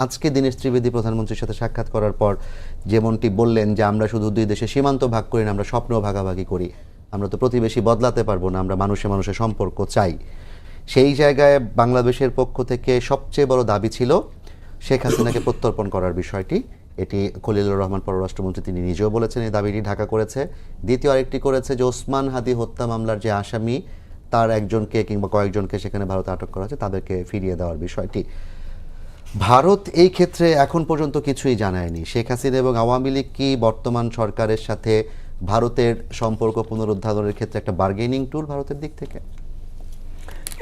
আজকে দীনেশ ত্রিবেদী প্রধানমন্ত্রীর সাথে সাক্ষাৎ করার পর যেমনটি বললেন যে আমরা শুধু দুই দেশে সীমান্ত ভাগ করি না, আমরা স্বপ্নও ভাগাভাগি করি, আমরা তো প্রতিবেশী বদলাতে পারবো না, আমরা মানুষে মানুষের সম্পর্ক চাই। সেই জায়গায় বাংলাদেশের পক্ষ থেকে সবচেয়ে বড় দাবি ছিল শেখ হাসিনাকে প্রত্যর্পণ করার বিষয়টি। এটি খলিলুর রহমান পররাষ্ট্রমন্ত্রী তিনি নিজেও বলেছেন, এই দাবিটি ঢাকা করেছে। দ্বিতীয় আরেকটি করেছে যে ওসমান হাদি হত্যা মামলার যে আসামি তার একজনকে কিংবা কয়েকজনকে সেখানে ভারতে আটক করা হয়েছে তাদেরকে ফিরিয়ে দেওয়ার বিষয়টি। ভারত এই ক্ষেত্রে এখন পর্যন্ত কিছুই জানায়নি। শেখ হাসিনা এবং আওয়ামী লীগ কি বর্তমান সরকারের সাথে ভারতের সম্পর্ক পুনরুদ্ধারের ক্ষেত্রে একটা বার্গেনিং টুল ভারতের দিক থেকে?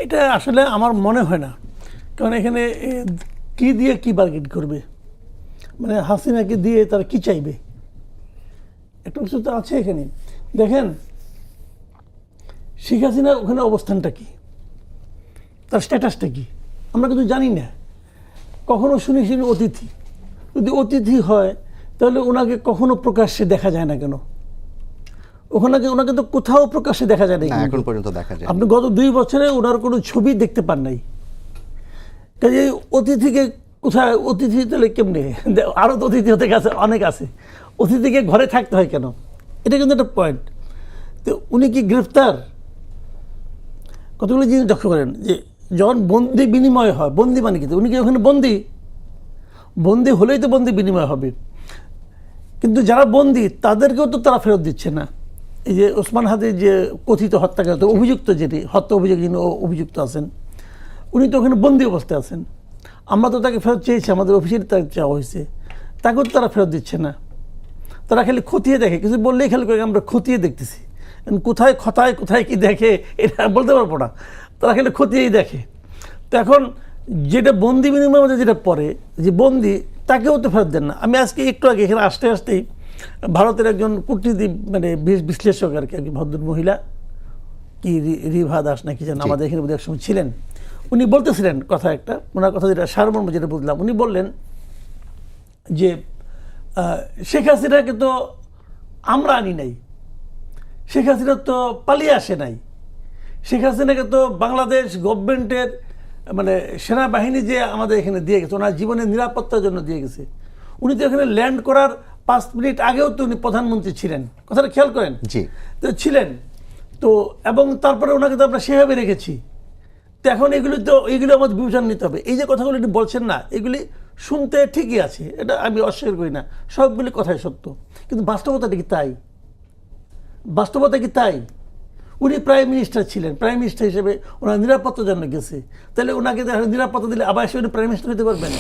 এটা আসলে আমার মনে হয় না, কারণ এখানে কি দিয়ে কি বার্গেন করবে, মানে হাসিনাকে দিয়ে তারা কি চাইবে, একটা কিছু তো আছে এখানে। দেখেন শেখ হাসিনার ওখানে অবস্থানটা কি, তার স্ট্যাটাসটা কি আমরা কিন্তু জানি না। কখনো শুনি অতিথি, যদি অতিথি হয় তাহলে ওনাকে কখনো প্রকাশ্যে দেখা যায় না কেন? ওনাকে তো কোথাও প্রকাশ্যে দেখা যায় না, এখন পর্যন্ত দেখা যায়। আপনি গত 2 বছরে ওনার কোনো ছবি দেখতে পান নাই। কাজে অতিথিকে কোথায়, অতিথি তাহলে কেমনে? আরও তো অতিথি হতে গেছে, অনেক আছে, অতিথিকে ঘরে থাকতে হয় কেন? এটা কিন্তু একটা পয়েন্ট। তো উনি কি গ্রেফতার? কতগুলো জিনিস লক্ষ্য করেন যে যখন বন্দি বিনিময় হয়, বন্দি মানে কি, উনি কি ওখানে বন্দি? বন্দি হলেই তো বন্দি বিনিময় হবে, কিন্তু যারা বন্দি তাদেরকেও তো তারা ফেরত দিচ্ছে না। এই যে ওসমান হাদির যে কথিত হত্যাকারী অভিযুক্ত, যেটি হত্যা অভিযোগ যিনি অভিযুক্ত আছেন, উনি তো ওখানে বন্দি অবস্থায় আছেন। আমরা তো তাকে ফেরত চেয়েছি, আমাদের অফিসের তাকে চাওয়া হয়েছে, তাকেও তো তারা ফেরত দিচ্ছে না। তারা খালি খতিয়ে দেখে, কিছু বললেই খালি করে আমরা খতিয়ে দেখতেছি, কোথায় খতায় কোথায় কি দেখে এটা বলতে পারবো না, তারা খালি খতিয়েই দেখে। তো এখন যেটা বন্দি বিনিময়ের মধ্যে যেটা পড়ে, যে বন্দি তাকেও তো ফেরত দেন না। আমি আজকে একটু আগে এখানে আসতেই ভারতের একজন কূটনীতি মানে বিশ্লেষক আর কি, ভদ্র মহিলা কি রিভা দাস নাকি যেন, আমাদের এখানে বোধহয় একসময় ছিলেন, উনি বলতেছিলেন কথা একটা, ওনার কথা যেটা সারমর্ম যেটা বুঝলাম, উনি বললেন যে শেখ হাসিনাকে তো আমরা আনি নাই, শেখ হাসিনা তো পালিয়ে আসে নাই, শেখ হাসিনাকে তো বাংলাদেশ গভর্নমেন্টের মানে সেনাবাহিনী যে আমাদের এখানে দিয়ে গেছে, ওনার জীবনের নিরাপত্তার জন্য দিয়ে গেছে। উনি তো এখানে ল্যান্ড করার 5 মিনিট আগেও তো উনি প্রধানমন্ত্রী ছিলেন, কথাটা খেয়াল করেন। জি, তো ছিলেন তো, এবং তারপরে ওনাকে তো আমরা সেভাবে রেখেছি। তো এখন এগুলো আমাদের বিবেচনা নিতে হবে। এই যে কথাগুলো উনি বলছেন না, এগুলি শুনতে ঠিকই আছে, এটা আমি অস্বীকার করি না, সবগুলি কথাই সত্য, কিন্তু বাস্তবতাটা কি তাই? বাস্তবতা কি তাই? উনি প্রাইম মিনিস্টার ছিলেন, প্রাইম মিনিস্টার হিসেবে ওনার নিরাপত্তার জন্য গেছে, তাহলে ওনাকে নিরাপত্তা দিলে আবার এসে উনি প্রাইম মিনিস্টার হতে পারবেন?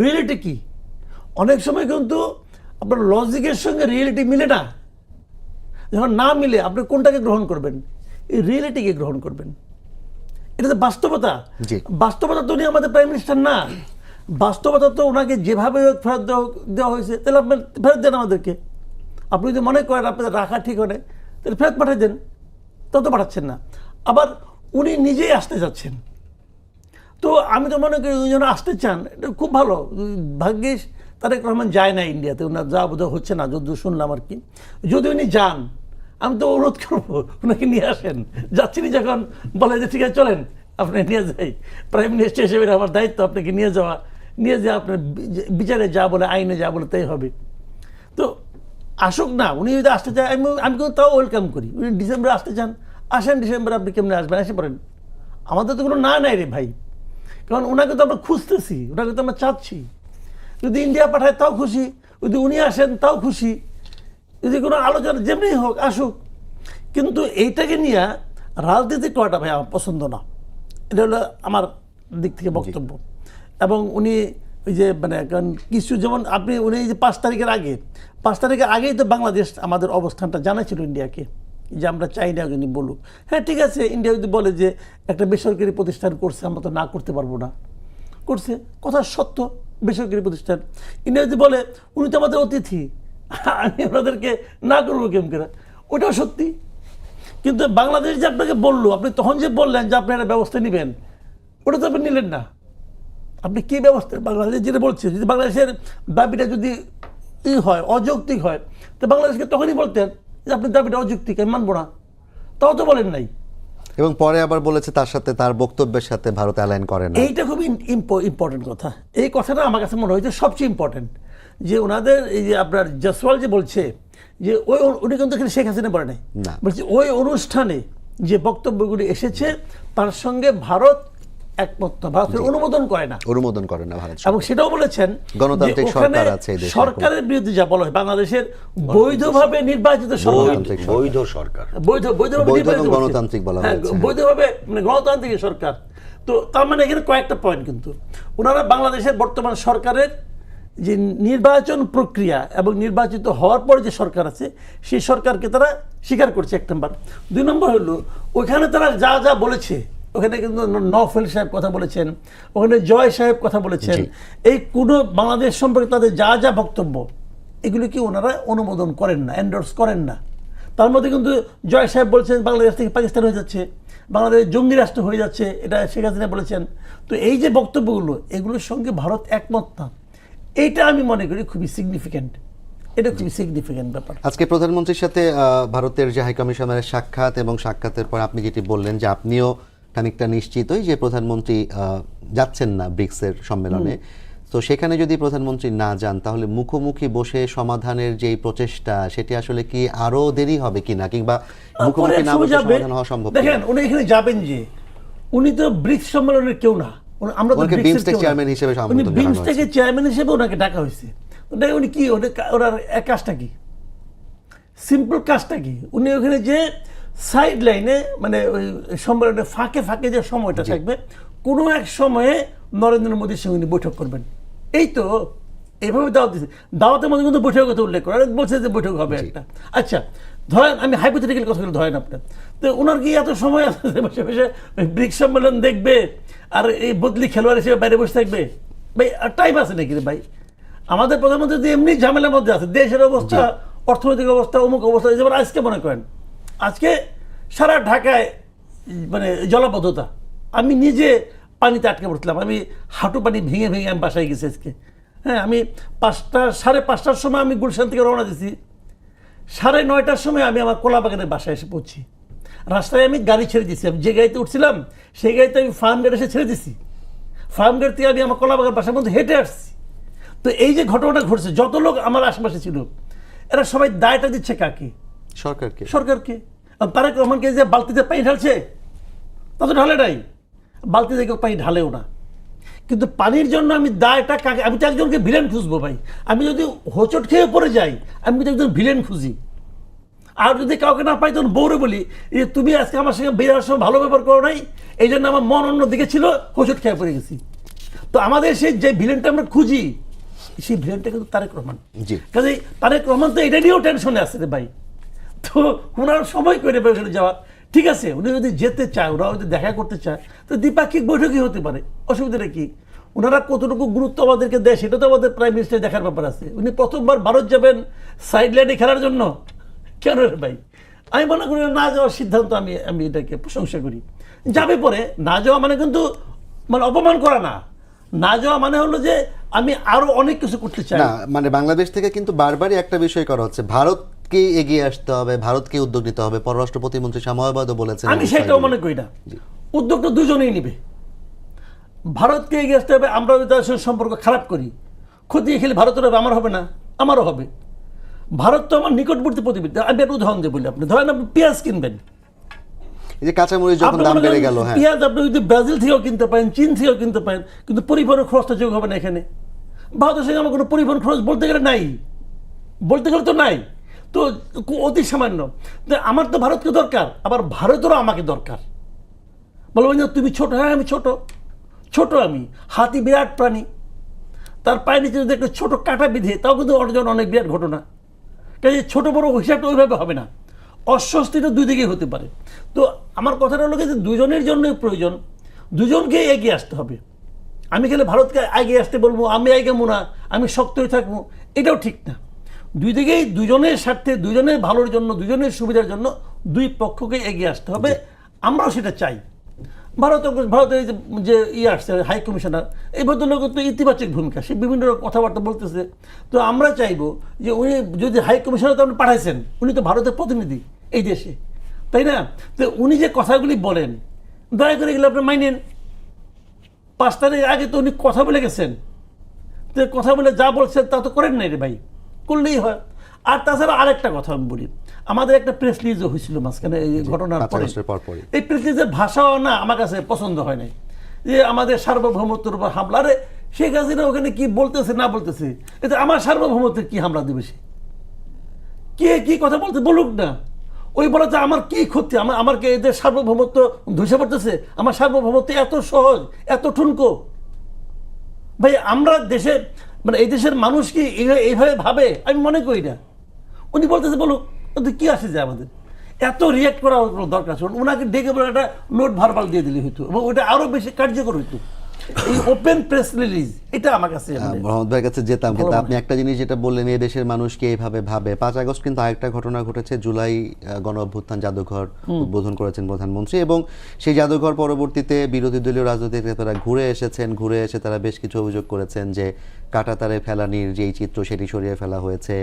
রিয়েলিটি কি? অনেক সময় কিন্তু আপনার লজিকের সঙ্গে রিয়েলিটি মিলে না। যখন না মিলে আপনি কোনটাকে গ্রহণ করবেন? এই রিয়েলিটিকে গ্রহণ করবেন। এটা তো বাস্তবতা। বাস্তবতা তো উনি আমাদের প্রাইম মিনিস্টার না। বাস্তবতা তো ওনাকে যেভাবে ফেরত দেওয়া হয়েছে, তাহলে আপনি ফেরত দেন আমাদেরকে। আপনি যদি মনে করেন আপনাদের রাখা ঠিক হবে, তাহলে ফেরত পাঠিয়ে দেন, তত পাঠাচ্ছেন না। আবার উনি নিজেই আসতে যাচ্ছেন। তো আমি তো মনে করি উনি যেন আসতে চান, এটা খুব ভালো। ভাগ্যিস তারেক রহমান যায় না ইন্ডিয়াতে, ওনার যা বোধহয় হচ্ছে না, যদিও শুনলাম আর কি। যদি উনি যান, আমি তো অনুরোধ করবো ওনাকে নিয়ে আসেন। যাচ্ছিনি যখন, বলে যে ঠিক আছে চলেন আপনি নিয়ে যাই, প্রাইম মিনিস্টার হিসেবে আমার দায়িত্ব আপনাকে নিয়ে যাওয়া, নিয়ে যাওয়া আপনার বিচারে যা বলে, আইনে যা বলে তাই হবে। তো আসুক না, উনি যদি আসতে চান আমি কিন্তু তাও ওয়েলকাম করি। উনি ডিসেম্বরে আসতে চান, আসেন, ডিসেম্বরে আপনি কেমনে আসবেন, এসে পড়েন, আমাদের তো কোনো না নাই রে ভাই। কারণ ওনাকে তো আমরা খুঁজতেছি, ওনাকে তো আমরা চাচ্ছি। যদি ইন্ডিয়া পাঠায় তাও খুশি, যদি উনি আসেন তাও খুশি, যদি কোনো আলোচনা যেমনি হোক আসুক। কিন্তু এইটাকে নিয়ে রাজনীতি করাটা ভাই আমার পছন্দ না, এটা হলো আমার দিক থেকে বক্তব্য। এবং উনি ওই যে মানে কারণ কিছু যেমন উনি যে 5 তারিখের আগেই তো বাংলাদেশ আমাদের অবস্থানটা জানাছিল ইন্ডিয়াকে, যে আমরা চাই না উনি বলুক। হ্যাঁ ঠিক আছে, ইন্ডিয়া যদি বলে যে একটা বেসরকারি প্রতিষ্ঠান করছে, আমরা তো না করতে পারবো না, করছে, কথা সত্য, বেসরকারি প্রতিষ্ঠান। ইন্ডিয়া যদি বলে উনি তো আমাদের অতিথি, আমি ওনাদেরকে না করবো কেমন করে, ওটাও সত্যি। কিন্তু বাংলাদেশ যে আপনাকে বললো, আপনি তখন যে বললেন যে আপনি একটা ব্যবস্থা নেবেন, ওটা তো আপনি নিলেন না। আপনি কী ব্যবস্থা, বাংলাদেশ যেটা বলছে, যদি বাংলাদেশের দাবিটা যদি হয়, অযৌক্তিক হয়, তো বাংলাদেশকে তখনই বলতেন যে আপনি দাবিটা অযৌক্তিক, আমি মানবো না, তাও তো বলেন নাই। এবং পরে আবার বলেছে তার সাথে তার বক্তব্যের সাথে ভারত অ্যালাইন করে না। এইটা খুব ইম্পর্টেন্ট কথা। এই কথাটা আমার কাছে মনে হয়েছে সবচেয়ে ইম্পর্টেন্ট, যে ওনাদের এই যে আপনার জসওয়াল যে বলছে যে উনি কিন্তু এখানে শেখ হাসিনা বলে নাই, না। বলছে ওই অনুষ্ঠানে যে বক্তব্যগুলি এসেছে তার সঙ্গে ভারত একমত না, ভারতের অনুমোদন করে না, অনুমোদন করে না ভারত। এবং সেটাও বলেছেন গণতান্ত্রিক যে ওখানে সরকার আছে এই দেশে। সরকারের বিরুদ্ধে যা বলা হয়, বাংলাদেশের বৈধভাবে নির্বাচিত সরকার, বৈধ সরকার, বৈধভাবে বৈধ নির্বাচিত এবং বলছে। গণতান্ত্রিক বলা হ্যাঁ, হয়েছে। বৈধভাবে মানে গণতান্ত্রিক সরকার। তো তার মানে এখানে কয়েকটা পয়েন্ট, কিন্তু ওনারা বাংলাদেশের বর্তমান সরকারের যে নির্বাচন প্রক্রিয়া এবং নির্বাচিত হওয়ার পর যে সরকার আছে সেই সরকারকে তারা স্বীকার করছে, এক নম্বর। দুই নম্বর হলো ওখানে তারা যা যা বলেছে, ওখানে কিন্তু নওফেল সাহেব কথা বলেছেন, ওখানে জয় সাহেব কথা বলেছেন, এই কোনো বাংলাদেশ সম্পর্কে তাদের যা যা বক্তব্য এগুলো কি ওনারা অনুমোদন করেন না, এন্ডোর্স করেন না। তার মধ্যে কিন্তু জয় সাহেব বলছেন বাংলাদেশ থেকে পাকিস্তান হয়ে যাচ্ছে, বাংলাদেশ জঙ্গি রাষ্ট্র হয়ে যাচ্ছে, এটা শেখ হাসিনা বলেছেন। তো এই যে বক্তব্যগুলো, এগুলোর সঙ্গে ভারত একমত না, এইটা আমি মনে করি খুবই সিগনিফিক্যান্ট, এটা খুবই সিগনিফিক্যান্ট ব্যাপার। আজকে প্রধানমন্ত্রীর সাথে ভারতের যে হাই কমিশনারের সাক্ষাৎ, এবং সাক্ষাতের পর আপনি যেটি বললেন যে আপনিও খানিকটা নিশ্চিতই যে প্রধানমন্ত্রী যাচ্ছেন না ব্রিক্সের সম্মেলনে। তো সেখানে যদি প্রধানমন্ত্রী না যান তাহলে মুখোমুখি বসে সমাধানের যে প্রচেষ্টা সেটি আসলে কি আরো দেরি হবে কিনা, কিংবা মুখোমুখি না বসে সমাধান হওয়া সম্ভব? দেখেন উনি এখানে যাবেন যে, উনি তো ব্রিক্স সম্মেলনের কেউ না, আমরা তো বিমস্টেক চেয়ারম্যান হিসেবে উনি বিমস্টেকের চেয়ারম্যান হিসেবে ওনাকে ডাকা হয়েছে। উনি কি ওনার এক কাজটা কি, সিম্পল কাজটা কি, উনি ওখানে যে সাইড লাইনে মানে ওই সম্মেলনের ফাঁকে ফাঁকে যে সময়টা থাকবে, কোনো এক সময়ে নরেন্দ্র মোদীর সঙ্গে উনি বৈঠক করবেন, এই তো এইভাবে দাওয়াত দিচ্ছে। দাওয়াতের মধ্যে কিন্তু বৈঠকের কথা উল্লেখ করে বলছে যে বৈঠক হবে একটা। আচ্ছা ধরেন, আমি হাইপোথেটিক্যাল কথাগুলো ধরেন আপনার, তো ওনার কি এত সময় আছে বসে বসে ব্রিক্স সম্মেলন দেখবে আর এই বদলি খেলোয়াড় হিসেবে বাইরে বসে থাকবে? ভাই আর টাইম আছে নাকি রে ভাই? আমাদের প্রধানমন্ত্রী তো এমনি ঝামেলার মধ্যে আছে, দেশের অবস্থা, অর্থনৈতিক অবস্থা, অমুক অবস্থা। যেমন আজকে মনে করেন, আজকে সারা ঢাকায় মানে জলাবদ্ধতা, আমি নিজে পানিতে আটকে পড়ছিলাম, আমি হাঁটু পানি ভেঙে ভেঙে আমি বাসায় গেছি আজকে। হ্যাঁ, আমি 5:30টার সময় আমি গুলশান থেকে রওনা দিছি, 9:30টার সময় আমি আমার কলাবাগানের বাসায় এসে পৌঁছি। রাস্তায় আমি গাড়ি ছেড়ে দিচ্ছি, আমি যে গাড়িতে উঠছিলাম সেই গাড়িতে আমি ফার্ম গেট এসে ছেড়ে দিছি, ফার্ম গেট থেকে আমি আমার কলাবাগান বাসার মধ্যে হেঁটে আসছি। তো এই যে ঘটনাটা ঘটছে, যত লোক আমার আশেপাশে ছিল এরা সবাই দায়টা দিচ্ছে কাকে? সরকারকে। সরকারকে। তারেক রহমানকে যে বালতিতে পানি ঢালছে, তা তো ঢালে নাই, বালতিতে কেউ পানি ঢালেও না। কিন্তু পানির জন্য আমি দায়টা কাকে? আমি তো একজনকে ভিলেন খুঁজবো ভাই। আমি যদি হোঁচট খেয়ে পড়ে যাই, আমি তো একজন ভিলেন খুঁজি। আর যদি কাউকে না পাই তখন বউরে বলি যে তুমি আজকে আমার সঙ্গে বেরার সময় ভালো ব্যবহার করো নাই, এই জন্য আমার মন অন্য দিকে ছিল, হোঁচট খেয়ে পড়ে গেছি। তো আমাদের সেই যে ভিলেনটা আমরা খুঁজি, সেই ভিলেনটা কিন্তু তারেক রহমান। কাজে তারেক রহমান তো এটা নিয়েও টেনশনে আছে রে ভাই। তো ওনার সময় করে ওখানে যাওয়া ঠিক আছে, উনি যদি যেতে চায়, ওরা যদি দেখা করতে চায়, তো দ্বিপাক্ষিক বৈঠকই হতে পারে, অসুবিধাটা কি? ওনারা কতটুকু গুরুত্ব আমাদেরকে দেয় সেটা তো আমাদের প্রাইম মিনিস্টার দেখার ব্যাপার আছে। উনি প্রথমবার ভারত যাবেন সাইড লাইনে খেলার জন্য, কেন রে ভাই? আমি মনে করি না যাওয়ার সিদ্ধান্ত, আমি এটাকে প্রশংসা করি। যাবে পরে, না যাওয়া মানে কিন্তু মানে অপমান করা না, না যাওয়া মানে হলো যে আমি আরো অনেক কিছু করতে চাই না। মানে বাংলাদেশ থেকে কিন্তু বারবারই একটা বিষয় করা হচ্ছে, ভারতকে এগিয়ে আসতে হবে, ভারতকে উদ্যোগ নিতে হবে। পররাষ্ট্র প্রতিমন্ত্রী শাহ মাহমুদও বলেছেন। আমি সেটাও মনে করি না, উদ্যোগটা দুজনেই নিবে। ভারতকে এগিয়ে আসতে হবে, আমরা যদি তার সঙ্গে সম্পর্ক খারাপ করি, খতিয়ে খেলে ভারতের হবে, আমার হবে না, আমারও হবে। ভারত তো আমার নিকটবর্তী প্রতিবেশী। আমি একটা উদাহরণ দিয়ে বলি, আপনি ধরেন আপনি পেঁয়াজ কিনবেন, এই যে কাঁচামরিচ যখন দাম বেড়ে গেল, হ্যাঁ, পেঁয়াজ আপনি যদি ব্রাজিল থেকেও কিনতে পারেন, চীন থেকেও কিনতে পারেন, কিন্তু পরিবহনের খরচটা যোগ হবে না এখানে। ভারতের সঙ্গে আমার কোনো পরিবহন খরচ বলতে গেলে নাই, বলতে গেলে তো নাই, তো অতি সামান্য। আমার তো ভারতকে দরকার, আবার ভারতেরও আমাকে দরকার। বলবেন যে তুমি ছোট, হ্যাঁ আমি ছোট, ছোট আমি। হাতি বিরাট প্রাণী, তার পায়ের নিচে যদি একটা ছোট কাটা বিধে, তাও কিন্তু অনেক বিরাট ঘটনা। কাজে ছোট বড় হিসাবটা ওইভাবে হবে না, অস্বস্তিটা দুই দিকেই হতে পারে। তো আমার কথাটা হলো যে দুজনের জন্যই প্রয়োজন, দুজনকেই এগিয়ে আসতে হবে। আমি খেলে ভারতকে এগিয়ে আসতে বলবো, আমি এগিয়ে না, আমি শক্ত হয়ে থাকবো, এটাও ঠিক না। দুই দিকেই দুজনের স্বার্থে, দুজনের ভালোর জন্য, দুজনের সুবিধার জন্য দুই পক্ষকে এগিয়ে আসতে হবে। আমরাও সেটা চাই। ভারতের যে আসছে হাই কমিশনার, এই ভদ্রলোক তো ইতিবাচক ভূমিকা, সে বিভিন্ন কথাবার্তা বলতেছে। তো আমরা চাইবো যে উনি যদি হাই কমিশনার তো আপনি পাঠাইছেন, উনি তো ভারতের প্রতিনিধি এই দেশে, তাই না? তো উনি যে কথাগুলি বলেন, দয়া করে এগুলো আপনি মাইনেন। 5 তারিখ আগে তো উনি কথা বলে গেছেন, তো কথা বলে যা বলছেন তা তো করেন নাই রে ভাই, করলেই হয়। আর তাছাড়া আরেকটা কথা আমি বলি, আমাদের একটা প্রেস রিলিজও হয়েছিল মাঝখানে এই ঘটনার 5 পরে। আগস্টের পরপরই। এই প্রেস রিলিজের ভাষাও না আমার কাছে পছন্দ হয় নাই, যে আমাদের সার্বভৌমত্বের উপর হামলা। আরে শেখ হাসিনা ওখানে কি বলতেছে না বলতেছে, এতে আমার সার্বভৌমত্বের কি হামলা দেবে সে? কে কি কথা বলতে বলুক না, ওই বলা যে আমার কি ক্ষতি, আমার কি এদের সার্বভৌমত্ব ধসে পড়তেছে? আমার সার্বভৌমত্ব এত সহজ, এত ঠুনকো? ভাই আমরা দেশে মানে এই দেশের মানুষ কি এইভাবে ভাবে? আমি মনে করি না। উনি বলতেছে বলুক, ওদের কি আসে যায় আমাদের? এত রিয়াক্ট করা কোনো দরকার ছিল? ওনাকে ডেকে বলে একটা নোট ভার্বাল দিয়ে দিলে হইতো, এবং ওটা আরো বেশি কার্যকর হইতো। এই ওপেন প্রেস রিলিজ এটা আমার কাছে মোহাম্মদ ভাইয়ের কাছে যেতাম, কিন্তু আপনি একটা জিনিস যেটা বললেন, এই দেশের মানুষকে এইভাবে ভাবে। 5 আগস্ট কিন্তু আরেকটা ঘটনা ঘটেছে, জুলাই গণ অভ্যুত্থান জাদুঘর উদ্বোধন করেছেন প্রধানমন্ত্রী, এবং সেই জাদুঘর পরবর্তীতে বিরোধী দলীয় রাজনৈতিক নেতারা ঘুরে এসেছেন, ঘুরে এসে তারা বেশ কিছু অভিযোগ করেছেন যে কাঁটাতারে ফেলানির যেই চিত্র সেটি সরিয়ে ফেলা হয়েছে,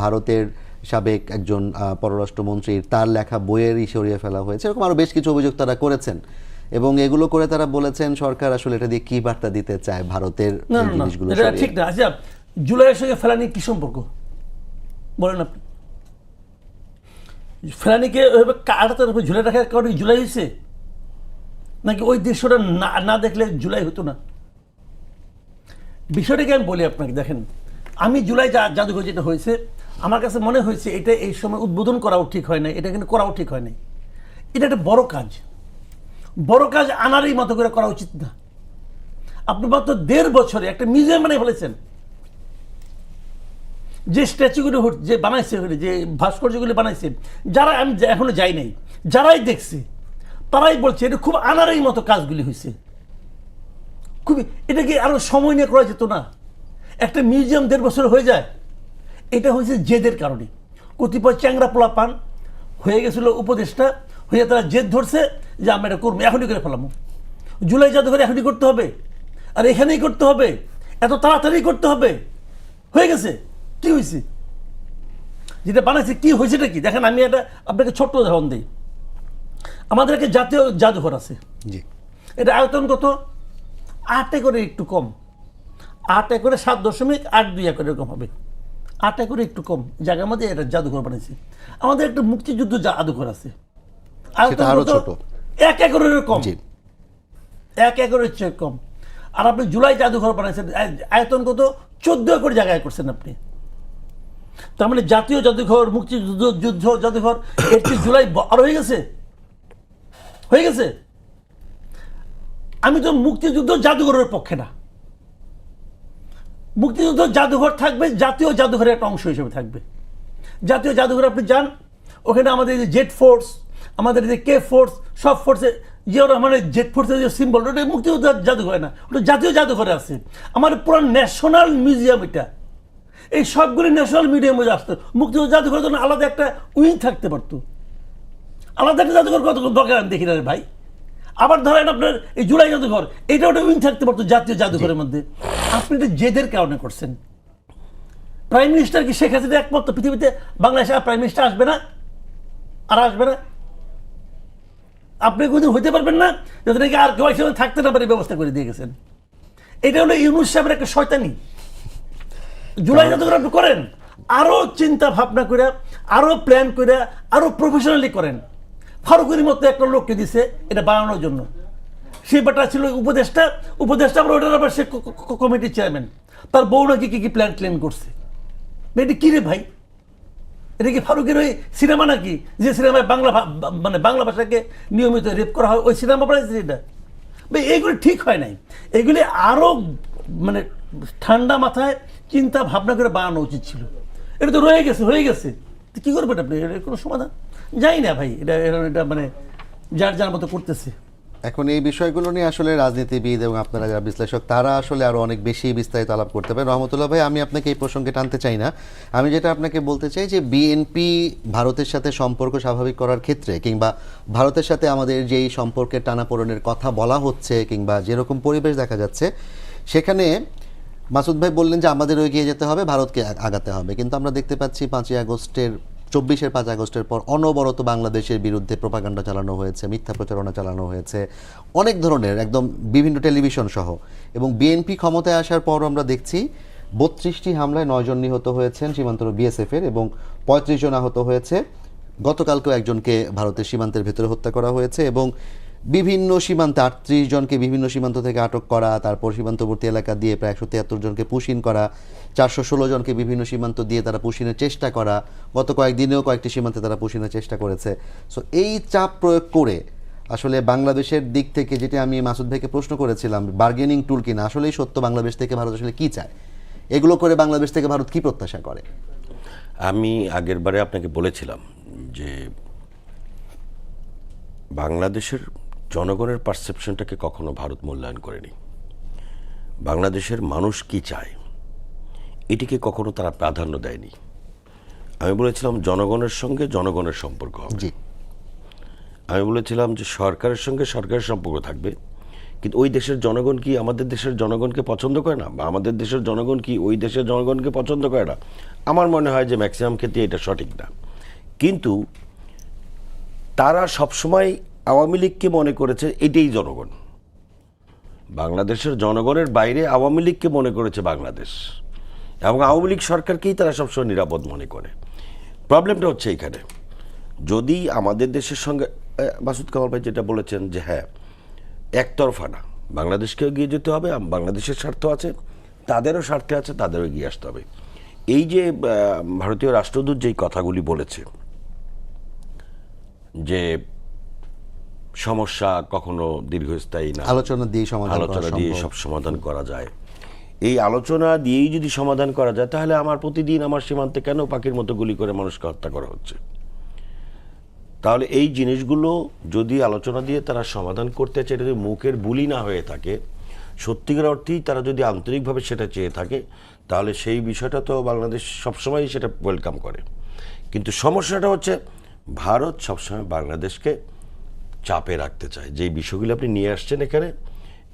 ভারতের সাবেক একজন পররাষ্ট্রমন্ত্রীর তার লেখা বইয়েরই সরিয়ে ফেলা হয়েছে, এরকম আরো বেশ কিছু অভিযোগ তারা করেছেন। এবং এগুলো করে তারা বলেছেন সরকার আসলে এটা দিয়ে কি বার্তা দিতে চায় ভারতের জিনিসগুলো এটা ঠিক না। আচ্ছা, জুলাইয়ের সঙ্গে ফেলানি কি সম্পর্ক বলেন আপনি? ফেলানিকে ওইভাবে কাটাতার উপর ঝুলে রাখার কারণে জুলাই হয়েছে, নাকি ওই দৃশ্যটা না দেখলে জুলাই হতো না? বিষয়টাকে আমি বলি আপনাকে, দেখেন, আমি জুলাই জাদুঘর যেটা হয়েছে, আমার কাছে মনে হয়েছে এটা এই সময় উদ্বোধন করাও ঠিক হয় না, এটা কিন্তু করাও ঠিক হয় না। এটা একটা বড় কাজ, বড় কাজ আনারই মতো করে করা উচিত না। আপনি মাত্র 1.5 বছরে একটা মিউজিয়াম বানিয়ে ফেলেছেন। যে স্ট্যাচুগুলো যে বানাইছে, যে ভাস্কর্যগুলি বানাইছে, যারা আমি এখনো যাই নাই, যারাই দেখছে তারাই বলছে এটা খুব আনারই মতো কাজগুলি হয়েছে। খুবই, এটা কি আরো সময় নিয়ে করা যেত না? একটা মিউজিয়াম 1.5 বছর হয়ে যায়? এটা হয়েছে জেদের কারণে। কতিপয় চ্যাংরা পোলা পান হয়ে গেছিল উপদেষ্টা, হয়ে তারা জেদ ধরছে যে আমরা এটা করবো, এখনই করে ফেলাম। জুলাই জাদুঘরে এখনই করতে হবে, আর এখানেই করতে হবে, এত তাড়াতাড়ি করতে হবে, হয়ে গেছে। কি হয়েছে? যেটা বানাইছে কি হয়েছেটা কি দেখেন। আমি এটা আপনাকে ছোট্ট উদাহরণ দিই। আমাদের একটা জাতীয় জাদুঘর আছে, জি, এটা আয়তন কত? 8 একরে একটু কম, 8 একরে 7.82 একর এরকম হবে। 8 একরে একটু কম জায়গার মধ্যে এটা জাদুঘর বানাইছে। আমাদের একটা মুক্তিযুদ্ধ জাদুঘর আছে, আয়তন আরো কত? ছোট, 1 একরের কম, জি, 1 একরের চেয়ে কম। আর আপনি জুলাই জাদুঘর বানাইছেন, আয়তন কত? 14 একর জায়গায় করছেন আপনি। তার মানে জাতীয় জাদুঘর, মুক্তিযুদ্ধ যুদ্ধ জাদুঘর, এর চেয়ে জুলাই আরো হয়ে গেছে, হয়ে গেছে। আমি তো মুক্তিযুদ্ধ জাদুঘরের পক্ষে না। মুক্তিযুদ্ধ জাদুঘর থাকবে, জাতীয় জাদুঘরের একটা অংশ হিসেবে থাকবে। জাতীয় জাদুঘরে আপনি যান, ওখানে আমাদের যে জেড ফোর্স, আমাদের যে কে ফোর্স, সব ফোর্সে জিয়াউর রহমানের জেড ফোর্সের যে সিম্বল, ওটা মুক্তিযুদ্ধ জাদুঘরে না, ওটা জাতীয় জাদুঘরে আছে। আমাদের পুরো ন্যাশনাল মিউজিয়াম এটা, এই সবগুলি ন্যাশনাল মিউজিয়ামে আসতো। মুক্তিযুদ্ধ জাদুঘরের জন্য আলাদা একটা উইং থাকতে পারতো, আলাদা একটা জাদুঘর কত দরকার আমি দেখি না রে ভাই। আবার ধরেন আপনার এই জুলাই জাদুঘর, এটা ওটা উইং থাকতে পারতো জাতীয় জাদুঘরের মধ্যে। আপনি এটা জেদের কারণে করছেন। প্রাইম মিনিস্টার কি শেখ হাসিনা একমাত্র পৃথিবীতে? বাংলাদেশে আর প্রাইম মিনিস্টার আসবে না, আর আসবে না। আপনি কোনদিন হইতে পারবেন না যাতে নাকি আর কেউ একসাথে থাকতে না পারে ব্যবস্থা করে দিয়ে গেছেন। এটা হলো ইউনূস সাহেবের একটা শয়তানি। জুলাই জাদুঘর আপনি করেন, আরো চিন্তা ভাবনা করে, আরো প্ল্যান করে, আরো প্রফেশনালি করেন। ফারুকের মতো একটা লোককে দিছে এটা বানানোর জন্য, সেই ব্যাটা ছিল উপদেষ্টা, আবার ওটার আবার সে কমিটির চেয়ারম্যান। তার বউ নাকি কি প্ল্যান ক্লেন করছে। এটা কি রে ভাই? এটা কি ফারুকের ওই সিনেমা নাকি, যে সিনেমায় মানে বাংলা ভাষাকে নিয়মিত রেপ করা হয়, ওই সিনেমা বানাইছে এটা? ভাই এগুলি ঠিক হয় নাই। এগুলি আরো মানে ঠান্ডা মাথায় চিন্তা ভাবনা করে বানানো উচিত ছিল। এটা তো রয়ে গেছে, হয়ে গেছে, কি করবেন আপনি? এর কোনো সমাধান যাই না ভাই। এটা মানে যার যার মতো করতেছে। এখন এই বিষয়গুলো নিয়ে আসলে রাজনীতিবিদ এবং আপনারা যারা বিশ্লেষক তারা আসলে আরো অনেক বেশি বিস্তারিত আলাপ করতে পারে। রহমতুল্লাহ ভাই, আমি আপনাকে এই প্রসঙ্গে টানতে চাই না। আমি যেটা আপনাকে বলতে চাই যে বিএনপি ভারতের সাথে সম্পর্ক স্বাভাবিক করার ক্ষেত্রে, কিংবা ভারতের সাথে আমাদের যেই সম্পর্কের টানাপোড়েনের কথা বলা হচ্ছে, কিংবা যেরকম পরিবেশ দেখা যাচ্ছে, সেখানে মাসুদ ভাই বললেন যে আমাদেরও এগিয়ে যেতে হবে, ভারতকে আগাতে হবে। কিন্তু আমরা দেখতে পাচ্ছি 5ই আগস্টের 24-এর 5 আগস্টের পর অনবরত বাংলাদেশের বিরুদ্ধে প্রোপাগান্ডা চালানো হয়েছে, মিথ্যা প্রচারণা চালানো হয়েছে, অনেক ধরনের, একদম বিভিন্ন টেলিভিশন সহ। এবং বিএনপি ক্ষমতায় আসার পর আমরা দেখছি 32টি হামলায় 9 জন নিহত হয়েছেন সীমান্ত বিএসএফের, এবং 35 জন আহত হয়েছে। গতকালকেও একজনকে ভারতের সীমান্তের ভেতরে হত্যা করা হয়েছে, এবং বিভিন্ন সীমান্তে 38 জনকে বিভিন্ন সীমান্ত থেকে আটক করা, তারপর সীমান্তবর্তী এলাকা দিয়ে প্রায় 173 জনকে পুশিন করা, 416 জনকে বিভিন্ন সীমান্ত দিয়ে তারা পুশিনের চেষ্টা করা, গত কয়েকদিনেও কয়েকটি সীমান্তে তারা পুশিনের চেষ্টা করেছে। সো এই চাপ প্রয়োগ করে আসলে বাংলাদেশের দিক থেকে, যেটা আমি মাসুদ ভাইকে প্রশ্ন করেছিলাম, বার্গেনিং টুল কিনা, আসলেই সত্য বাংলাদেশ থেকে ভারত আসলে কি চায়, এগুলো করে বাংলাদেশ থেকে ভারত কি প্রত্যাশা করে? আমি আগের বারে আপনাকে বলেছিলাম যে বাংলাদেশের জনগণের পারসেপশনটাকে কখনো ভারত মূল্যায়ন করেনি। বাংলাদেশের মানুষ কি চায় এটিকে কখনো তারা প্রাধান্য দেয়নি। আমি বলেছিলাম জনগণের সঙ্গে জনগণের সম্পর্ক হবে। জি, আমি বলেছিলাম যে সরকারের সঙ্গে সরকারের সম্পর্ক থাকবে, কিন্তু ওই দেশের জনগণ কি আমাদের দেশের জনগণকে পছন্দ করে না, বা আমাদের দেশের জনগণ কি ওই দেশের জনগণকে পছন্দ করে না? আমার মনে হয় যে ম্যাক্সিমাম ক্ষেত্রে এটা সঠিক না। কিন্তু তারা সবসময় আওয়ামী লীগকে মনে করেছে এটাই জনগণ, বাংলাদেশের জনগণের বাইরে আওয়ামী লীগকে মনে করেছে বাংলাদেশ, এবং আওয়ামী লীগ সরকারকেই তারা সবসময় নিরাপদ মনে করে। প্রবলেমটা হচ্ছে এইখানে, যদি আমাদের দেশের সঙ্গে মাসুদ কামাল ভাই যেটা বলেছেন যে হ্যাঁ একতরফা না, বাংলাদেশকেও এগিয়ে যেতে হবে, বাংলাদেশের স্বার্থ আছে, তাদেরও স্বার্থে আছে, তাদেরও এগিয়ে আসতে হবে। এই যে ভারতীয় রাষ্ট্রদূত যেই কথাগুলি বলেছে যে সমস্যা কখনো দীর্ঘস্থায়ী না, আলোচনা দিয়ে সমাধান করা আলোচনা দিয়ে সম্ভব। সব সমাধান করা যায়, এই আলোচনা দিয়েই যদি সমাধান করা যায়, তাহলে আমার প্রতিদিন আমার সীমান্তে কেন পাখির মতো গুলি করে মানুষকে হত্যা করা হচ্ছে? তাহলে এই জিনিসগুলো যদি আলোচনা দিয়ে তারা সমাধান করতে চায়, এটা যদি মুখের বুলি না হয়ে থাকে, সত্যিকার অর্থেই তারা যদি আন্তরিকভাবে সেটা চেয়ে থাকে, তাহলে সেই বিষয়টা তো বাংলাদেশ সবসময় সেটা ওয়েলকাম করে। কিন্তু সমস্যাটা হচ্ছে ভারত সবসময় বাংলাদেশকে চাপে রাখতে চায়। যেই বিষয়গুলো আপনি নিয়ে আসছেন এখানে,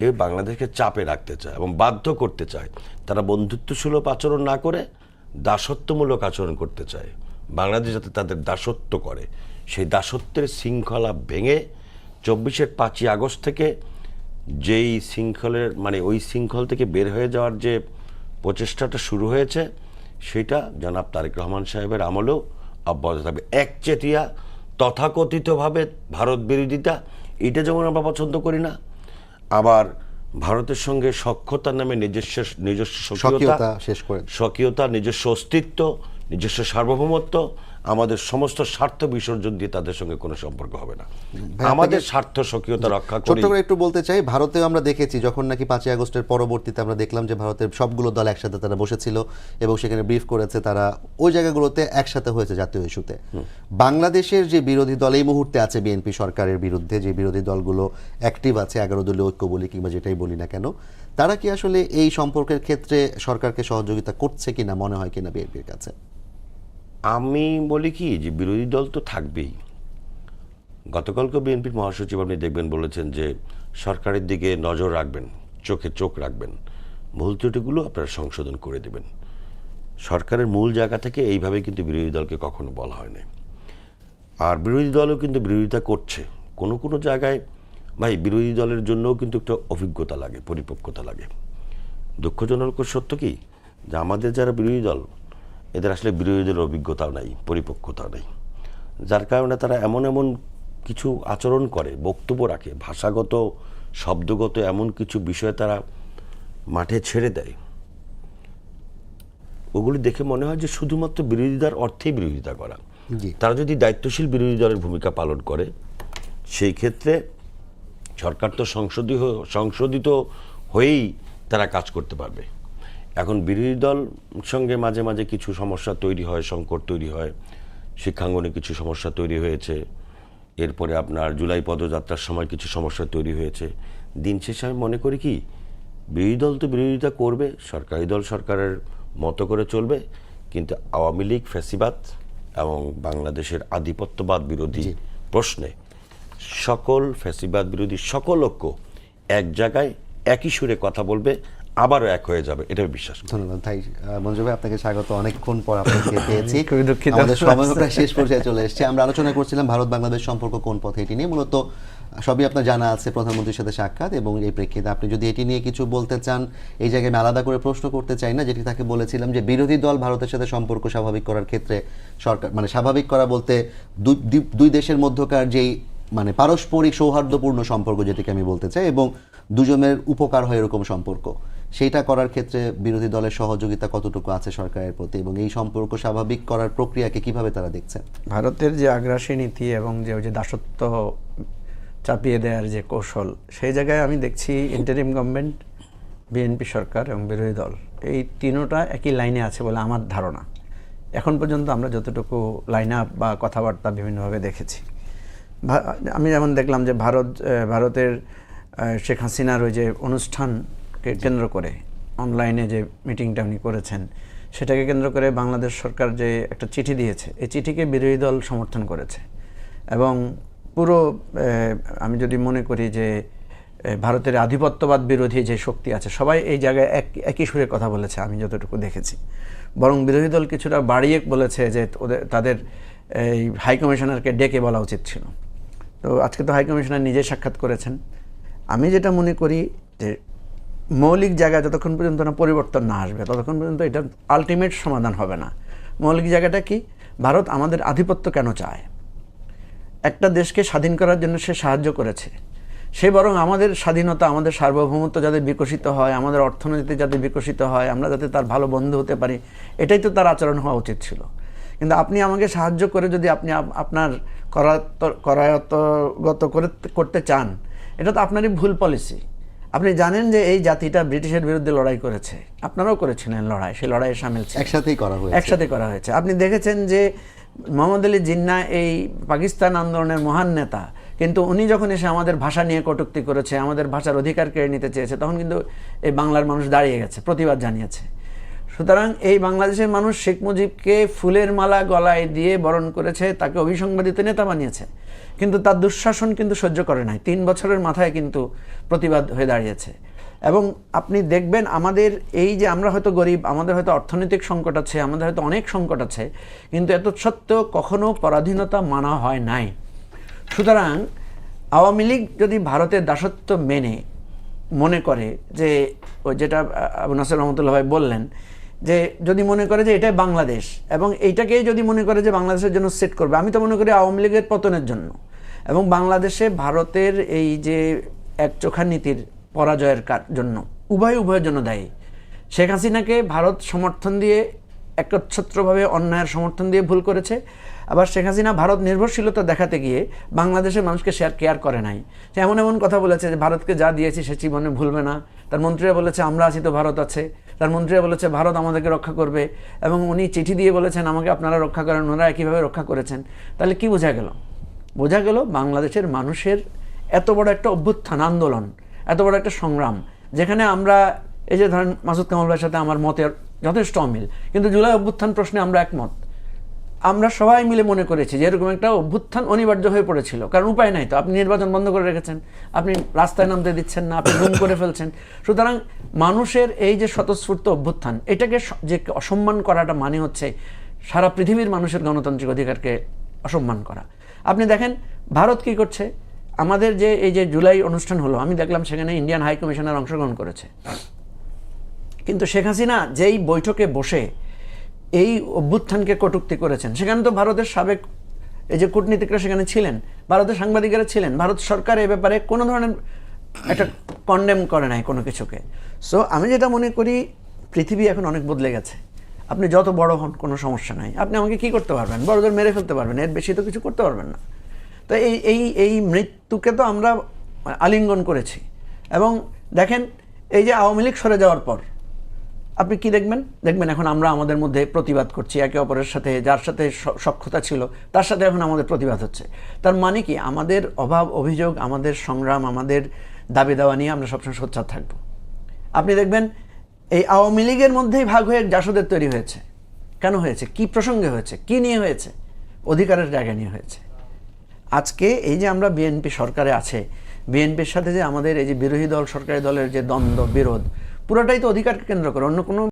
এ বাংলাদেশকে চাপে রাখতে চায় এবং বাধ্য করতে চায়। তারা বন্ধুত্বসুলভ আচরণ না করে দাসত্বমূলক আচরণ করতে চায়। বাংলাদেশ যাতে তাদের দাসত্ব করে, সেই দাসত্বের শৃঙ্খলা ভেঙে 24-এর 5ই আগস্ট থেকে যেই শৃঙ্খলের ওই শৃঙ্খল থেকে বের হয়ে যাওয়ার যে প্রচেষ্টাটা শুরু হয়েছে, সেটা জনাব তারেক রহমান সাহেবের আমলেও অব্যাহত থাকবে। একচেটিয়া তথাকথিতভাবে ভারত বিরোধিতা, এটা যেমন আমরা পছন্দ করি না, আবার ভারতের সঙ্গে সখ্যতার নামে নিজস্ব স্বকীয়তা শেষ করে স্বকীয়তা, নিজস্ব অস্তিত্ব, নিজস্ব সার্বভৌমত্ব, আমাদের সমস্ত স্বার্থ বিসর্জন দিয়ে তাদের সঙ্গে কোনো সম্পর্ক হবে না। আমাদের স্বার্থ স্বকীয়তা রক্ষা করে। ছোট্ট করে একটু বলতে চাই, ভারতেও আমরা দেখেছি যখন নাকি 5ই আগস্টের পরবর্তীতে আমরা দেখলাম যে ভারতের সবগুলো দল একসাথে তারা বসেছিল এবং সেখানে ব্রিফ করেছে, তারা ওই জায়গাগুলোতে একসাথে হয়েছে জাতীয় ইস্যুতে। বাংলাদেশের যে বিরোধী দল এই মুহূর্তে আছে বিএনপি সরকারের বিরুদ্ধে, যে বিরোধী দলগুলো অ্যাক্টিভ আছে, 11 দলীয় ঐক্য বলি কিংবা যেটাই বলি না কেন, তারা কি আসলে এই সম্পর্কের ক্ষেত্রে সরকারকে সহযোগিতা করছে কিনা মনে হয় কিনা বিএনপির কাছে? আমি বলি কি যে বিরোধী দল তো থাকবেই। গতকালকে বিএনপির মহাসচিব আপনি দেখবেন বলেছেন যে সরকারের দিকে নজর রাখবেন, চোখে চোখ রাখবেন, ভুল ত্রুটিগুলো আপনারা সংশোধন করে দেবেন। সরকারের মূল জায়গা থেকে এইভাবে কিন্তু বিরোধী দলকে কখনো বলা হয়নি। আর বিরোধী দলও কিন্তু বিরোধিতা করছে কোনো কোনো জায়গায়। ভাই, বিরোধী দলের জন্যও কিন্তু একটা অভিজ্ঞতা লাগে, পরিপক্কতা লাগে। দুঃখজনক সত্য কি যে আমাদের যারা বিরোধী দল, এদের আসলে বিরোধী দলের অভিজ্ঞতাও নাই, পরিপক্কতাও নেই, যার কারণে তারা এমন এমন কিছু আচরণ করে, বক্তব্য রাখে, ভাষাগত শব্দগত এমন কিছু বিষয় তারা মাঠে ছেড়ে দেয়, ওগুলি দেখে মনে হয় যে শুধুমাত্র বিরোধিতার অর্থেই বিরোধিতা করা। তারা যদি দায়িত্বশীল বিরোধী দলের ভূমিকা পালন করে, সেই ক্ষেত্রে সরকার তো সংশোধিত হয়েই তারা কাজ করতে পারবে। এখন বিরোধী দল সঙ্গে মাঝে মাঝে কিছু সমস্যা তৈরি হয়, সংকট তৈরি হয়, শিক্ষাঙ্গনে কিছু সমস্যা তৈরি হয়েছে, এরপরে আপনার জুলাই পদযাত্রার সময় কিছু সমস্যা তৈরি হয়েছে। দিন শেষে আমি মনে করি কি, বিরোধী দল তো বিরোধিতা করবে, সরকারি দল সরকারের মতো করে চলবে, কিন্তু আওয়ামী লীগ ফ্যাসিবাদ এবং বাংলাদেশের আধিপত্যবাদ বিরোধী প্রশ্নে সকল ফ্যাসিবাদ বিরোধী সকল ঐক্য এক জায়গায় একই সুরে কথা বলবে, আবারও এক হয়ে যাবে, এটা আমি বিশ্বাস করি। ধন্যবাদ ভাই। মঞ্জু ভাই, আপনাকে স্বাগত। অনেকক্ষণ পর আপনাকে পেয়েছি। খুবই দুঃখিত। আমাদের সময় প্রায় শেষ পর্যায়ে চলে এসেছে। আমরা আলোচনা করছিলাম ভারত বাংলাদেশ সম্পর্ক কোন পথে, এটি নিয়ে। মূলত সবই আপনার জানা আছে, প্রধানমন্ত্রীর সাথে সাক্ষাৎ, এবং এই প্রেক্ষিতে আপনি যদি এটি নিয়ে কিছু বলতে চান, এই জায়গায় আমি আলাদা করে প্রশ্ন করতে চাই না, যেটি তাকে বলেছিলাম যে বিরোধী দল ভারতের সাথে সম্পর্ক স্বাভাবিক করার ক্ষেত্রে সরকার, মানে স্বাভাবিক করা বলতে দুই দেশের মধ্যকার যেই মানে পারস্পরিক সৌহার্দ্যপূর্ণ সম্পর্ক, যেটিকে আমি বলতে চাই, এবং দুজনের উপকার হয় এরকম সম্পর্ক, সেইটা করার ক্ষেত্রে বিরোধী দলের সহযোগিতা কতটুকু আছে সরকারের প্রতি, এবং এই সম্পর্ক স্বাভাবিক করার প্রক্রিয়াকে কিভাবে তারা দেখছেন? ভারতের যে আগ্রাসী নীতি এবং যে ওই যে দাসত্ব চাপিয়ে দেওয়ার যে কৌশল, সেই জায়গায় আমি দেখছি ইন্টারিম গভর্নমেন্ট, বিএনপি সরকার এবং বিরোধী দল, এই তিনোটা একই লাইনে আছে বলে আমার ধারণা। এখন পর্যন্ত আমরা যতটুকু লাইন আপ বা কথাবার্তা বিভিন্নভাবে দেখেছি, আমি যেমন দেখলাম যে ভারতের শেখ হাসিনার ওই যে অনুষ্ঠানকে কেন্দ্র করে অনলাইনে যে মিটিংটা উনি করেছেন, সেটাকে কেন্দ্র করে বাংলাদেশ সরকার যে একটা চিঠি দিয়েছে, এই চিঠিকে বিরোধী দল সমর্থন করেছে। এবং পুরো আমি যদি মনে করি যে ভারতের আধিপত্যবাদ বিরোধী যে শক্তি আছে, সবাই এই জায়গায় একই সুরে কথা বলেছে আমি যতটুকু দেখেছি। বরং বিরোধী দল কিছুটা বাড়িয়ে বলেছে যে তাদের এই হাইকমিশনারকে ডেকে বলা উচিত ছিল। তো আজকে তো হাইকমিশনার নিজে সাক্ষাৎ করেছেন। আমি যেটা মনে করি যে মৌলিক জায়গায় যতক্ষণ পর্যন্ত না পরিবর্তন না আসবে, ততক্ষণ পর্যন্ত এটা আলটিমেট সমাধান হবে না। মৌলিক জায়গাটা কি? ভারত আমাদের আধিপত্য কেন চায়? একটা দেশকে স্বাধীন করার জন্য সে সাহায্য করেছে, সে বরং আমাদের স্বাধীনতা, আমাদের সার্বভৌমত্ব যাতে বিকশিত হয়, আমাদের অর্থনীতি যাতে বিকশিত হয়, আমরা যাতে তার ভালো বন্ধু হতে পারি, এটাই তো তার আচরণ হওয়া উচিত ছিল। কিন্তু আপনি আমাকে সাহায্য করে যদি আপনি আপনার করায়ত্তগত করতে চান, এটা তো আপনারই ভুল পলিসি। আপনি জানেন যে এই জাতিটা ব্রিটিশের বিরুদ্ধে লড়াই করেছে, আপনারাও করেছিলেন লড়াই, সেই লড়াইয়ে সামিল ছিল, একসাথে করা হয়েছে। আপনি দেখেছেন যে মোহাম্মদ আলী জিন্নাহ এই পাকিস্তান আন্দোলনের মহান নেতা, কিন্তু উনি যখন এসে আমাদের ভাষা নিয়ে কটূক্তি করেছে, আমাদের ভাষার অধিকার কেড়ে নিতে চেয়েছে, তখন কিন্তু এই বাংলার মানুষ দাঁড়িয়ে গেছে, প্রতিবাদ জানিয়েছে। সুতরাং এই বাংলাদেশের মানুষ শেখ মুজিবকে ফুলের মালা গলায় দিয়ে বরণ করেছে, তাকে অভিসংবাদিত নেতা বানিয়েছে, কিন্তু তার দুঃশাসন কিন্তু সহ্য করে নাই। 3 বছরের মাথায় কিন্তু প্রতিবাদ হয়ে দাঁড়িয়েছে। এবং আপনি দেখবেন আমাদের এই যে আমরা হয়তো গরিব, আমাদের হয়তো অর্থনৈতিক সংকট আছে, আমাদের হয়তো অনেক সংকট আছে, কিন্তু এত সত্ত্বেও কখনো পরাধীনতা মানা হয় নাই। সুতরাং আওয়ামী লীগ যদি ভারতের দাসত্ব মেনে মনে করে যে ওই যেটা আবু নাসের রহমতুল্লাহ ভাই বললেন, যে যদি মনে করে যে এটাই বাংলাদেশ এবং এইটাকেই যদি মনে করে যে বাংলাদেশের জন্য সেট করবে, আমি তো মনে করি আওয়ামী লীগের পতনের জন্য এবং বাংলাদেশে ভারতের এই যে একচোখা নীতির পরাজয়ের জন্য উভয়ের জন্য দায়ী। শেখ হাসিনাকে ভারত সমর্থন দিয়ে একচ্ছত্রভাবে অন্যায়ের সমর্থন দিয়ে ভুল করেছে। আবার শেখ হাসিনা ভারত নির্ভরশীলতা দেখাতে গিয়ে বাংলাদেশের মানুষকে কেয়ার করে নাই। সে এমন কথা বলেছে যে ভারতকে যা দিয়েছি সে জীবনে ভুলবে না। তার মন্ত্রীরা বলেছে আমরা আছি তো ভারত আছে, তার মন্ত্রীরা বলেছে ভারত আমাদেরকে রক্ষা করবে, এবং উনি চিঠি দিয়ে বলেছেন আমাকে আপনারা রক্ষা করেন, ওনারা একইভাবে রক্ষা করেছেন। তাহলে কি বোঝা গেল? বোঝা গেল বাংলাদেশের মানুষের এত বড় একটা অভ্যুত্থান আন্দোলন, এত বড় একটা সংগ্রাম, যেখানে আমরা এই যে ধরেন মাসুদ কামাল ভাইয়ের সাথে আমার মতের যথেষ্ট অমিল, কিন্তু জুলাই অভ্যুত্থান প্রশ্নে আমরা একমত। আমরা সবাই মিলে মনে করেছি যে এরকম একটা অভ্যুত্থান অনিবার্য হয়ে পড়েছিল, কারণ উপায় নাই তো, আপনি নির্বাচন বন্ধ করে রেখেছেন, আপনি রাস্তায় নামতে দিচ্ছেন না, আপনি গুম করে ফেলছেন। সুতরাং মানুষের এই যে স্বতঃস্ফূর্ত অভ্যুত্থান, এটাকে যে অসম্মান করাটা মানে হচ্ছে সারা পৃথিবীর মানুষের গণতান্ত্রিক অধিকারকে অসম্মান করা। আপনি দেখেন ভারত কি করছে, আমাদের যে এই যে জুলাই অনুষ্ঠান হলো, আমি দেখলাম সেখানে ইন্ডিয়ান হাই কমিশনার অংশগ্রহণ করেছে, কিন্তু শেখ হাসিনা যেই বৈঠকে বসে এই অভ্যুত্থানকে কটূক্তি করেছেন, সেখানে তো ভারতের সাবেক এই যে কূটনীতিকরা সেখানে ছিলেন, ভারতের সাংবাদিকেরা ছিলেন, ভারত সরকার এ ব্যাপারে কোনো ধরনের একটা কন্ডেম করে নাই কোনো কিছুকে। সো আমি যেটা মনে করি, পৃথিবী এখন অনেক বদলে গেছে। আপনি যত বড় হন কোনো সমস্যা নাই, আপনি আমাকে কি করতে পারবেন? বড়দের মেরে ফেলতে পারবেন, এর বেশি তো কিছু করতে পারবেন না। তো এই মৃত্যুকে তো আমরা আলিঙ্গন করেছি। এবং দেখেন এই যে আওয়ামী লীগ সরে যাওয়ার পর আপনি কি দেখবেন এখন আমরা আমাদের মধ্যে প্রতিবাদ করছি একে অপরের সাথে, যার সাথে সখ্যতা ছিল তার সাথে এখন আমাদের প্রতিবাদ হচ্ছে। তার মানে কি, আমাদের অভাব অভিযোগ, আমাদের সংগ্রাম, আমাদের দাবি দাওয়া নিয়ে আমরা সবসময় সোচ্চার থাকব। আপনি দেখবেন এই আওয়ামী লীগের মধ্যেই ভাগ হয়ে জাসদের তৈরি হয়েছে। কেন হয়েছে? কি প্রসঙ্গে হয়েছে? কি নিয়ে হয়েছে? অধিকারের জায়গা নিয়ে হয়েছে। আজকে এই যে আমরা বিএনপি সরকারে আছে, বিএনপির সাথে যে আমাদের এই যে বিরোধী দল সরকারি দলের যে দ্বন্দ্ব বিরোধ, পুরোটাই তো অধিকারকে কেন্দ্র করে, অন্য কোনো